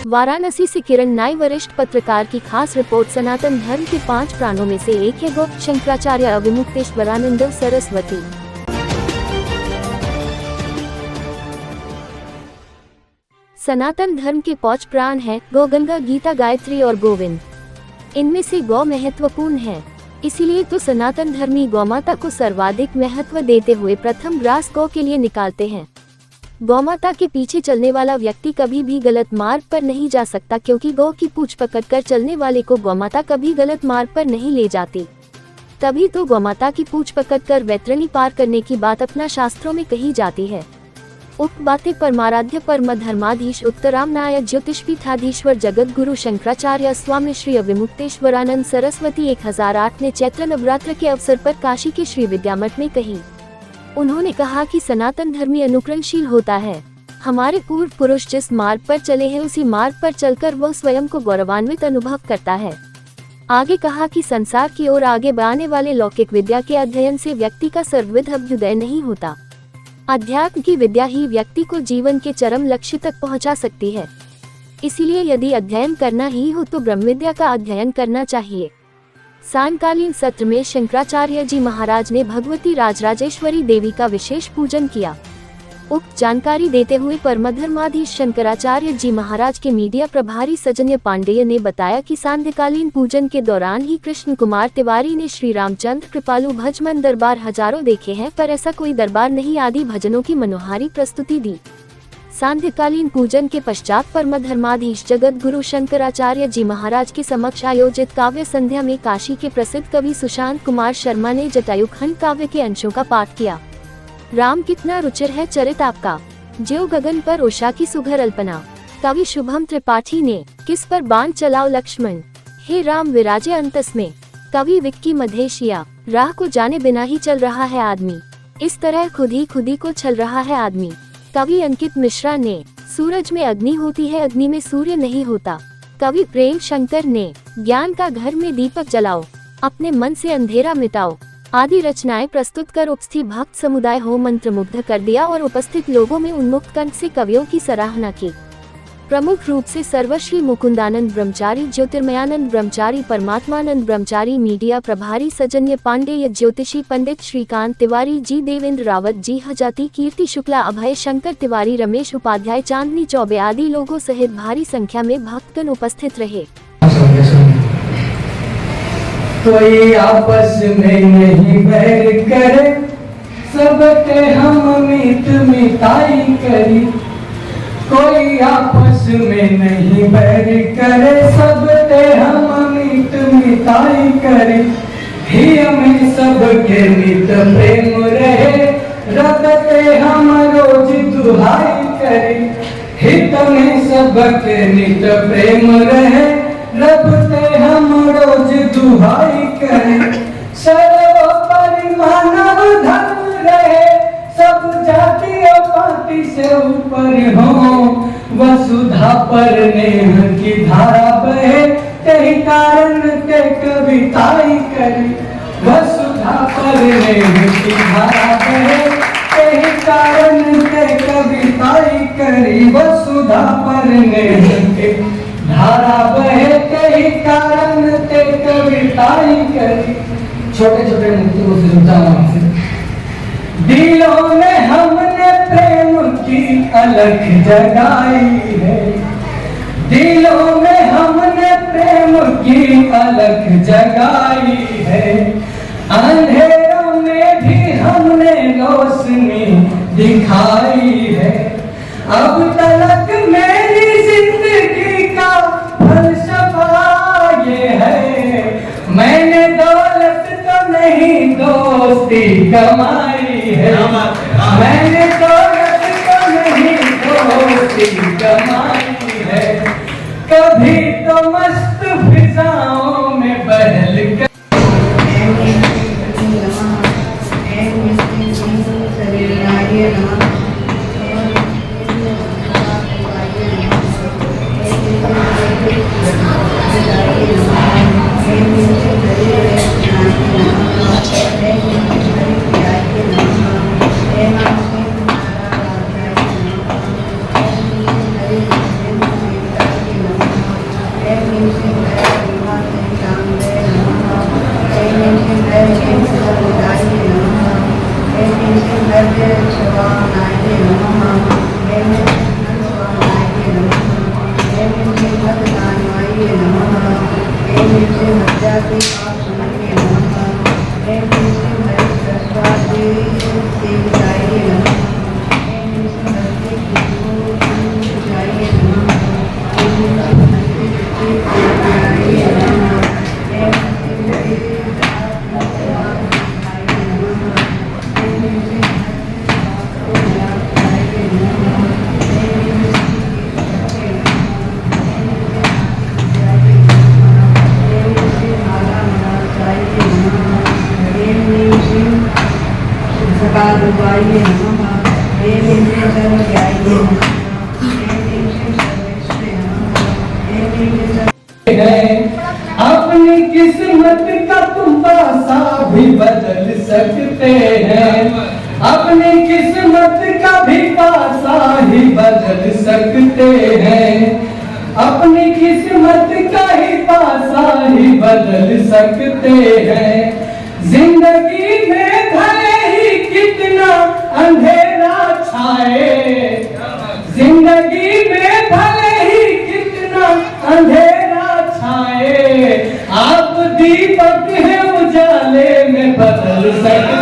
वाराणसी से किरण नाई, वरिष्ठ पत्रकार की खास रिपोर्ट। सनातन धर्म के 5 प्राणों में से एक है गौ। शंकराचार्य, अविमुक्तेश्वरानंद सरस्वती। सनातन धर्म के 5 प्राण हैं गौ, गंगा, गीता, गायत्री और गोविंद। इनमें से गौ महत्वपूर्ण है, इसीलिए तो सनातन धर्मी गौमाता को सर्वाधिक महत्व देते हुए प्रथम ग्रास गौ के लिए निकालते हैं। गौमाता के पीछे चलने वाला व्यक्ति कभी भी गलत मार्ग पर नहीं जा सकता, क्योंकि गौ की पूंछ पकड़कर चलने वाले को गौमाता कभी गलत मार्ग पर नहीं ले जाती। तभी तो गौमाता की पूंछ पकड़कर वैतरणी पार करने की बात अपना शास्त्रों में कही जाती है। उक्त बातें परमाराध्य परम धर्माधीश उत्तराम नायक ज्योतिषपीठाधीश्वर जगत गुरु शंकराचार्य स्वामी श्री अविमुक्तेश्वरानंद सरस्वती 1008 ने चैत्र नवरात्र के अवसर पर काशी के श्री विद्यामठ में कही। उन्होंने कहा कि सनातन धर्मी अनुकरणशील होता है। हमारे पूर्व पुरुष जिस मार्ग पर चले हैं उसी मार्ग पर चलकर वह स्वयं को गौरवान्वित अनुभव करता है। आगे कहा कि संसार की ओर आगे बढ़ाने वाले लौकिक विद्या के अध्ययन से व्यक्ति का सर्वविध अभ्युदय नहीं होता। अध्यात्म की विद्या ही व्यक्ति को जीवन के चरम लक्ष्य तक पहुंचा सकती है। इसीलिए यदि अध्ययन करना ही हो तो ब्रह्म विद्या का अध्ययन करना चाहिए। सायंकालीन सत्र में शंकराचार्य जी महाराज ने भगवती राजराजेश्वरी देवी का विशेष पूजन किया। उक्त जानकारी देते हुए परमधर्माधीश शंकराचार्य जी महाराज के मीडिया प्रभारी सजन्य पांडेय ने बताया कि सांध्यकालीन पूजन के दौरान ही कृष्ण कुमार तिवारी ने श्री रामचंद्र कृपालु भजमन दरबार हजारों देखे हैं, पर ऐसा कोई दरबार नहीं आदि भजनों की मनोहारी प्रस्तुति दी। सांध्यकालीन पूजन के पश्चात परमधर्माधीश जगत गुरु शंकराचार्य जी महाराज के समक्ष आयोजित काव्य संध्या में काशी के प्रसिद्ध कवि सुशांत कुमार शर्मा ने जटायुखंड काव्य के अंशों का पाठ किया। राम कितना रुचिर है चरित आपका, ज्यो गगन पर उषा की सुघर अल्पना। कवि शुभम त्रिपाठी ने किस पर बाण चलाओ लक्ष्मण, हे राम विराजे अंतस में। कवि विक्की मधेशिया, राह को जाने बिना ही चल रहा है आदमी, इस तरह खुद ही को छल रहा है आदमी। कवि अंकित मिश्रा ने सूरज में अग्नि होती है, अग्नि में सूर्य नहीं होता। कवि प्रेम शंकर ने ज्ञान का घर में दीपक जलाओ, अपने मन से अंधेरा मिटाओ आदि रचनाएं प्रस्तुत कर उपस्थित भक्त समुदाय हो मंत्रमुग्ध कर दिया और उपस्थित लोगों में उन्मुक्त कंठ से कवियों की सराहना की। प्रमुख रूप से सर्वश्री मुकुंदानंद ब्रह्मचारी, ज्योतिर्मयानंद ब्रह्मचारी, परमात्मानंद ब्रह्मचारी, मीडिया प्रभारी सजन्य पांडेय, ज्योतिषी पंडित श्रीकांत तिवारी जी, देवेंद्र रावत जी, हजाती, कीर्ति शुक्ला, अभय शंकर तिवारी, रमेश उपाध्याय, चांदनी चौबे आदि लोगों सहित भारी संख्या में भक्तगण उपस्थित रहे। कोई आपस में नहीं बैर करे, सबके हम मीत मिताई करी। कोई आपस में नहीं बैर करे, सबके हम मीत मिताई करी। ही हमें सबके नित प्रेम रहे, रखते हम रोज दुहाई करी। हित में सबके नित प्रेम रहे, रखते हम रोज दुहाई करें। सर्वोपरि मानव धर्म रहे, सब जाति और पाति से ऊपर हो। वसुधा पर नेह की धारा बहे, तेहि कारण के कविताई करी। वसुधा पर नेह की धारा बहे, तेहि कारण के कविताई करी। वसुधा पर नेह के धारा बहे, तेहि कारण ते कविताई करी। छोटे छोटे मुक्ति को समझाना। दिलों में हमने प्रेम की अलख जगाई है, दिलों में हमने प्रेम की अलख जगाई है। अंधेरों में भी हमने रोशनी दिखाई है। अब तलक मेरी जिंदगी का फलसफा ये है, मैंने दौलत तो नहीं दोस्ती कमाई है। मैंने दौलत तो नहीं दोस्ती कमाई है। कभी तो मस्त फिजाओं में बहल कर जाति पाप सुनाइए नमः। हे कृष्ण हरि सरस्वती देवताये नमः। हे कृष्ण हरि पूजाये नमः। हे कृष्ण हरि पूजाये नमः। हे कृष्ण हरि सकालुवाये नमः। हे नित्य सर्वज्ञाये नमः। हे नित्य सर्वेश्वरे नमः। हे नित्य है अपनी किस्मत का तुम पासा भी बदल सकते हैं, अपनी किस्मत का भी पासा ही बदल सकते हैं, अपनी किस्मत का ही पासा ही बदल सकते हैं। जिंदगी में भले ही कितना अंधेरा छाए, जिंदगी में भले ही कितना अंधेरा छाए, आप दीपक है उजाले में बदल सकते